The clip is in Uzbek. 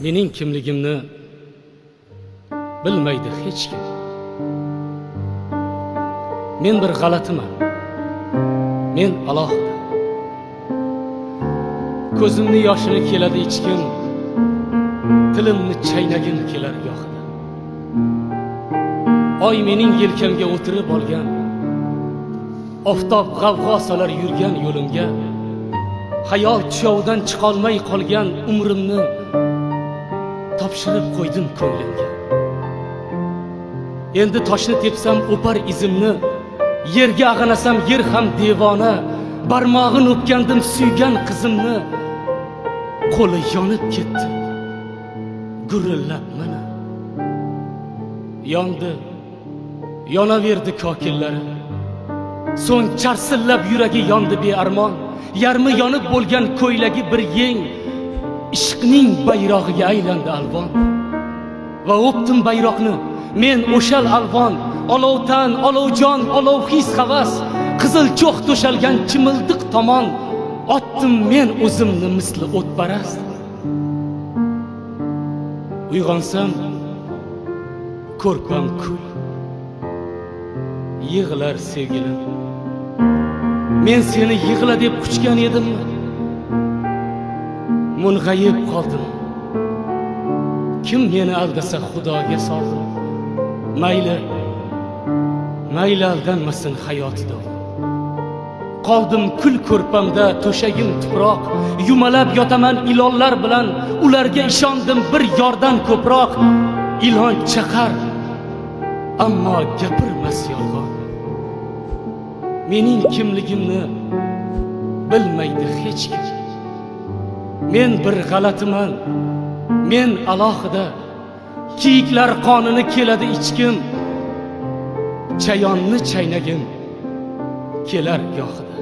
Mening kimligimni bilmaydi hech kim. Men bir g'alatiman. Men alohida. Ko'zimni yoshini keladi ichkim, tilimni chaynagim kelar yoqida. Oy mening yelkamga o'tirib olgan, oftob g'avg'o solar yurgan yo'limga, hayot tushovdan chiqolmay qolgan umrimni topshirib qo'ydim ko'nglimga. Endi toshni tepsam o'par izimni, yerga ag'anasam yer ham devona, barmog'in o'pgandim suygan qizimni, qo'li yonib ketdi gurillab mana. Yondi, yonaverdi kokillari, so'ng charsillab yuragi yondi bearmon. Yarmi yonib bo'lgan ko'ylagi bir yeng ishqning bayrog'iga aylandi alvon. Va o'pdim bayroqni men o'shal alvon, olovdan olovjon, olovxis havas, qizil cho'x to'shalgan chimildiq tomon otdim men o'zimni misli o'tparast. Uyg'onsam ko'rpam kul, yig'lar sevgilim. Men seni yig'la deb quchgan edimmi? Mung'ayib qoldim. Kim meni aldasa Xudoga soldim. Mayli aldanmasin hayotida. Qoldim kul ko'rpamda, to'shagim tuproq, yumalab yotaman ilonlar bilan, ularga ishondim bir yordan ko'proq. Ilon chaqar, ammo gapirmas yolg'on. Mening kimligimni bilmaydi hech kim. Men bir g'alatiman, men alohida. Kiyiklar qonini keladi ichkim, chayonni chaynagim kelar gohida.